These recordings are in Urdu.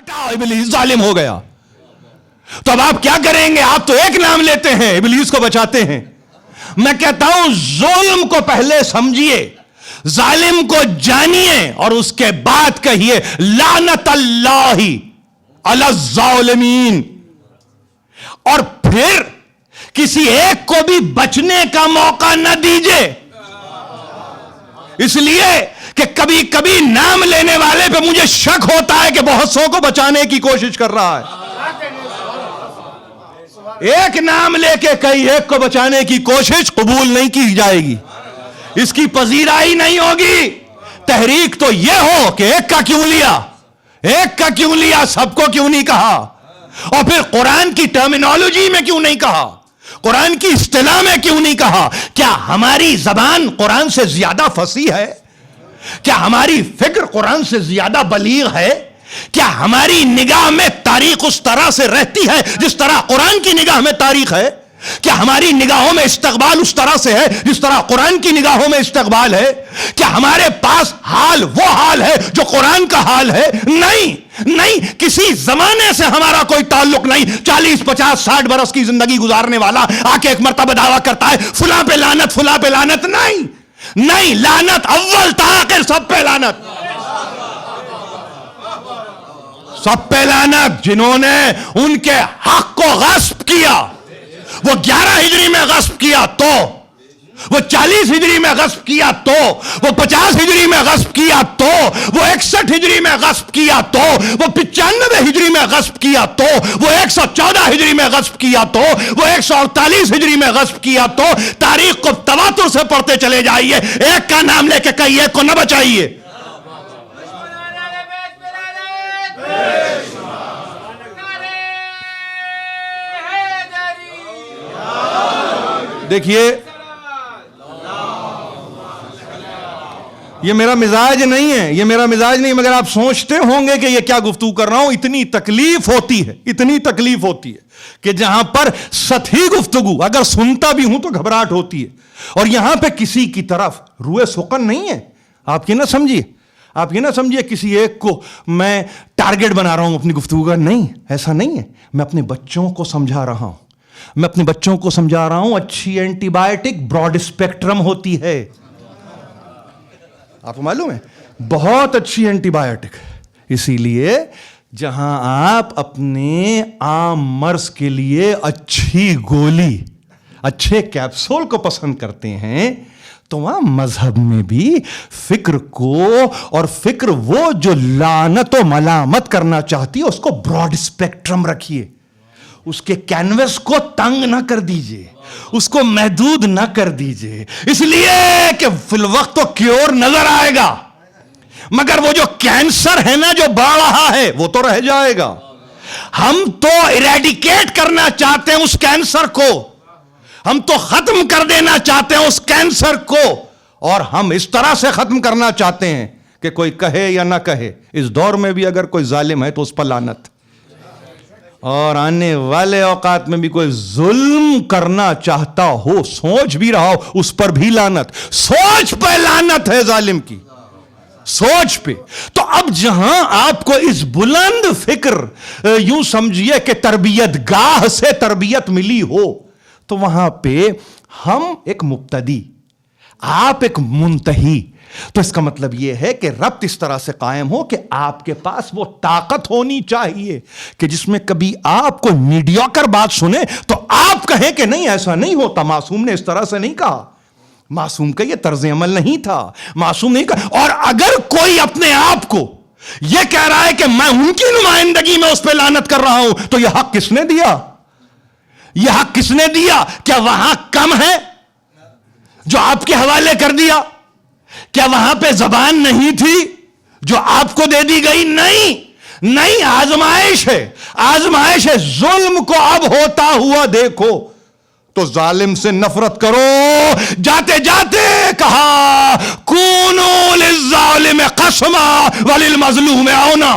ابلیس ظالم ہو گیا. تو اب آپ کیا کریں گے؟ آپ تو ایک نام لیتے ہیں، ابلیس کو بچاتے ہیں. میں کہتا ہوں ظلم کو پہلے سمجھیے، ظالم کو جانیے، اور اس کے بعد کہیے لعنت اللہ علی الظالمین. اور پھر کسی ایک کو بھی بچنے کا موقع نہ دیجیے، اس لیے کہ کبھی کبھی نام لینے والے پہ مجھے شک ہوتا ہے کہ بہت سو کو بچانے کی کوشش کر رہا ہے. ایک نام لے کے کئی ایک کو بچانے کی کوشش قبول نہیں کی جائے گی، اس کی پذیرائی نہیں ہوگی. تحریک تو یہ ہو کہ ایک کا کیوں لیا، ایک کا کیوں لیا، سب کو کیوں نہیں کہا، اور پھر قرآن کی ٹرمینالوجی میں کیوں نہیں کہا، قرآن کی اصطلاح میں کیوں نہیں کہا. کیا ہماری زبان قرآن سے زیادہ فصیح ہے؟ کیا ہماری فکر قرآن سے زیادہ بلیغ ہے؟ کیا ہماری نگاہ میں تاریخ اس طرح سے رہتی ہے جس طرح قرآن کی نگاہ میں تاریخ ہے؟ کیا ہماری نگاہوں میں استقبال اس طرح سے ہے جس طرح قرآن کی نگاہوں میں استقبال ہے؟ کیا ہمارے پاس حال وہ حال ہے جو قرآن کا حال ہے؟ نہیں، کسی زمانے سے ہمارا کوئی تعلق نہیں. 40 50 60 برس کی زندگی گزارنے والا آ کے ایک مرتبہ دعویٰ کرتا ہے فلاں پہ لعنت، فلاں پہ لعنت. نہیں، لعنت اول تا آخر سب پہ لعنت، سب پہ لعنت. جنہوں نے ان کے حق کو غصب کیا، وہ 11 ہجری میں غصب کیا تو، وہ 40 ہجری میں غصب کیا تو، وہ 50 ہجری میں غصب کیا تو، وہ 61 ہجری میں غصب کیا تو، وہ 95 ہجری میں غصب کیا تو، وہ 114 ہجری میں غصب کیا تو، وہ 148 ہجری میں غصب کیا تو. تاریخ کو تواتر سے پڑھتے چلے جائیے، ایک کا نام لے کے کئی ایک کو نہ بچائیے. دیکھیے یہ میرا مزاج نہیں ہے، یہ میرا مزاج نہیں، مگر آپ سوچتے ہوں گے کہ یہ کیا گفتگو کر رہا ہوں. اتنی تکلیف ہوتی ہے کہ جہاں پر سطحی گفتگو اگر سنتا بھی ہوں تو گھبراہٹ ہوتی ہے، اور یہاں پہ کسی کی طرف روئے سخن نہیں ہے. آپ یہ نہ سمجھیے کسی ایک کو میں ٹارگٹ بنا رہا ہوں اپنی گفتگو کا. نہیں، ایسا نہیں ہے. میں اپنے بچوں کو سمجھا رہا ہوں اچھی اینٹی بائیوٹک براڈ اسپیکٹرم ہوتی ہے. آپ کو معلوم ہے بہت اچھی اینٹی بائیوٹک. اسی لیے جہاں آپ اپنے عام مرض کے لیے اچھی گولی، اچھے کیپسول کو پسند کرتے ہیں، تو وہاں مذہب میں بھی فکر کو، اور فکر وہ جو لعنت و ملامت کرنا چاہتی ہے، اس کو براڈ اسپیکٹرم رکھیے. اس کے کینوس کو تنگ نہ کر دیجئے، اس کو محدود نہ کر دیجئے، اس لیے کہ فی الوقت تو کیور نظر آئے گا، مگر وہ جو کینسر ہے نا جو بڑھ رہا ہے وہ تو رہ جائے گا. ہم تو ایریڈیکیٹ کرنا چاہتے ہیں اس کینسر کو، ہم تو ختم کر دینا چاہتے ہیں اس کینسر کو، اور ہم اس طرح سے ختم کرنا چاہتے ہیں کہ کوئی کہے یا نہ کہے، اس دور میں بھی اگر کوئی ظالم ہے تو اس پر لعنت، اور آنے والے اوقات میں بھی کوئی ظلم کرنا چاہتا ہو، سوچ بھی رہا ہو، اس پر بھی لعنت. سوچ پہ لعنت ہے ظالم کی، سوچ پہ. تو اب جہاں آپ کو اس بلند فکر یوں سمجھیے کہ تربیت گاہ سے تربیت ملی ہو، تو وہاں پہ ہم ایک مبتدی، آپ ایک منتہی. تو اس کا مطلب یہ ہے کہ ربط اس طرح سے قائم ہو کہ آپ کے پاس وہ طاقت ہونی چاہیے کہ جس میں کبھی آپ کو میڈیوکر بات سنے تو آپ کہیں کہ نہیں ایسا نہیں ہوتا، معصوم نے اس طرح سے نہیں کہا، معصوم کا یہ طرز عمل نہیں تھا، معصوم نہیں کہا. اور اگر کوئی اپنے آپ کو یہ کہہ رہا ہے کہ میں ان کی نمائندگی میں اس پہ لعنت کر رہا ہوں، تو یہ حق کس نے دیا؟ یہ حق کس نے دیا؟ کیا وہاں کم ہے جو آپ کے حوالے کر دیا؟ کیا وہاں پہ زبان نہیں تھی جو آپ کو دے دی گئی؟ نہیں، آزمائش ہے. ظلم کو اب ہوتا ہوا دیکھو تو ظالم سے نفرت کرو. جاتے جاتے کہا کونوا للظالم قسما وللمظلوم عونا.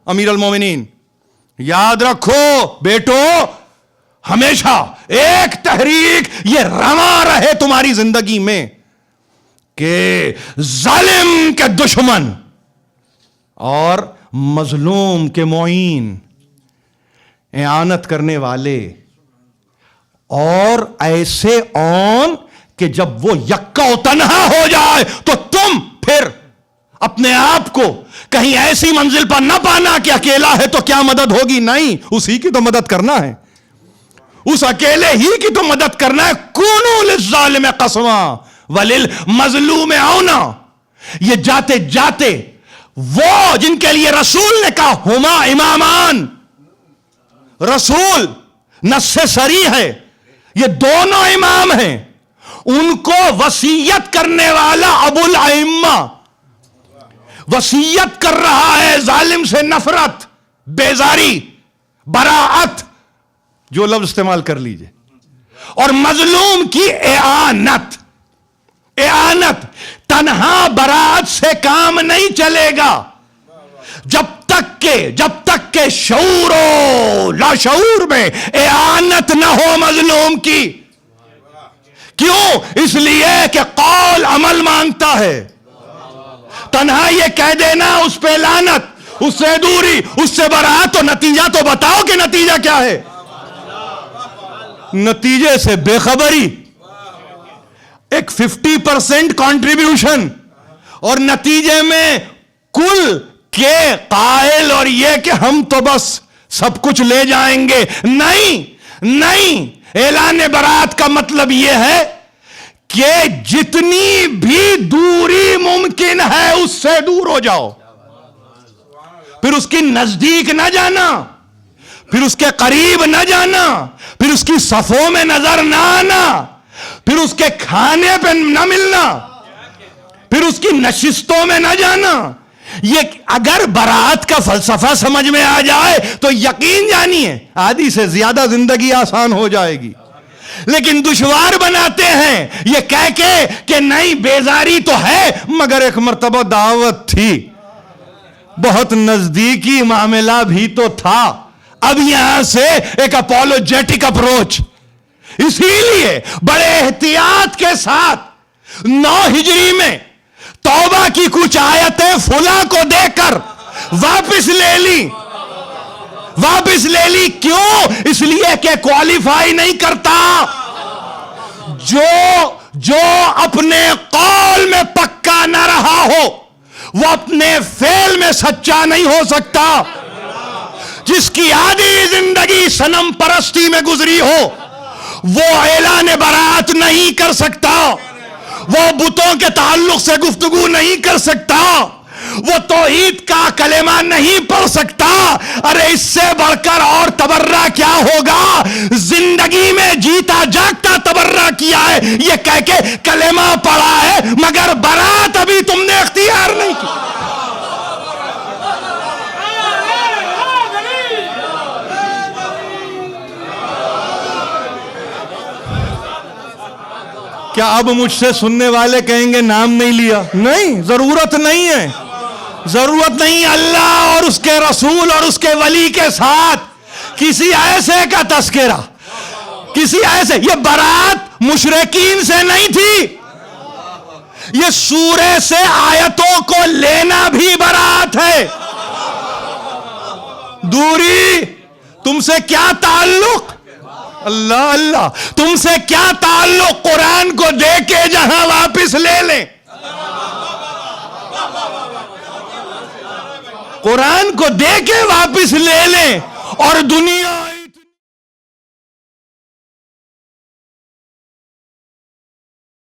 امیر المومنین یاد رکھو بیٹو، ہمیشہ ایک تحریک یہ رواں رہے تمہاری زندگی میں کہ ظالم کے دشمن اور مظلوم کے معین، اعانت کرنے والے، اور ایسے اون کہ جب وہ یکا و تنہا ہو جائے تو تم پھر اپنے آپ کو کہیں ایسی منزل پر نہ پانا کہ اکیلا ہے تو کیا مدد ہوگی، نہیں، اسی کی تو مدد کرنا ہے، اس اکیلے ہی کی تو مدد کرنا ہے. کونوا للظالم قسما وللمظلوم عونا. یہ جاتے جاتے وہ جن کے لیے رسول نے کہا ہما امامان، رسول نص صریح ہے، یہ دونوں امام ہیں، ان کو وصیت کرنے والا ابو الائمہ وصیت کر رہا ہے ظالم سے نفرت، بیزاری، براعت، جو لفظ استعمال کر لیجئے، اور مظلوم کی اعانت. اعانت تنہا براعت سے کام نہیں چلے گا جب تک کہ شعور و لاشعور میں اعانت نہ ہو مظلوم کی. کیوں؟ اس لیے کہ قول عمل مانگتا ہے. تنہا یہ کہہ دینا اس پہ لعنت، اس سے دوری، اس سے براعت، تو نتیجہ تو بتاؤ کہ نتیجہ کیا ہے. نتیجے سے بے خبری، ایک 50% کنٹریبیوشن، اور نتیجے میں کل کے قائل اور یہ کہ ہم تو بس سب کچھ لے جائیں گے. نہیں، اعلان براعت کا مطلب یہ ہے کہ جتنی بھی دوری ممکن ہے اس سے دور ہو جاؤ، پھر اس کی نزدیک نہ جانا، پھر اس کے قریب نہ جانا، پھر اس کی صفوں میں نظر نہ آنا، پھر اس کے کھانے پہ نہ ملنا، پھر اس کی نشستوں میں نہ جانا. یہ اگر براعت کا فلسفہ سمجھ میں آ جائے تو یقین جانیے آدھی سے زیادہ زندگی آسان ہو جائے گی. لیکن دشوار بناتے ہیں یہ کہہ کے کہ نہیں، بیزاری تو ہے مگر ایک مرتبہ دعوت تھی، بہت نزدیکی معاملہ بھی تو تھا، اب یہاں سے ایک اپولوجیٹک اپروچ. اسی لیے بڑے احتیاط کے ساتھ 9 ہجری میں توبہ کی کچھ آیتیں فلاں کو دے کر واپس لے لی. کیوں؟ اس لیے کہ کوالیفائی نہیں کرتا. جو اپنے قول میں پکا نہ رہا ہو وہ اپنے فعل میں سچا نہیں ہو سکتا. جس کی آدھی زندگی صنم پرستی میں گزری ہو وہ اعلان براعت نہیں کر سکتا، وہ بتوں کے تعلق سے گفتگو نہیں کر سکتا، وہ توحید کا کلمہ نہیں پڑھ سکتا. ارے اس سے بڑھ کر اور تبرہ کیا ہوگا؟ زندگی میں جیتا جاگتا تبرہ کیا ہے یہ کہہ کے کلمہ پڑھا ہے مگر برات ابھی تم نے اختیار نہیں کی. کیا اب مجھ سے سننے والے کہیں گے نام نہیں لیا؟ نہیں، ضرورت نہیں ہے، ضرورت نہیں. اللہ اور اس کے رسول اور اس کے ولی کے ساتھ کسی ایسے کا تذکرہ، کسی ایسے، یہ برات مشرکین سے نہیں تھی، یہ سورے سے آیتوں کو لینا بھی برات ہے. دوری، تم سے کیا تعلق؟ اللہ، تم سے کیا تعلق؟ قرآن کو دے کے جہاں واپس لے لیں، قرآن کو دے کے واپس لے لیں، اور دنیا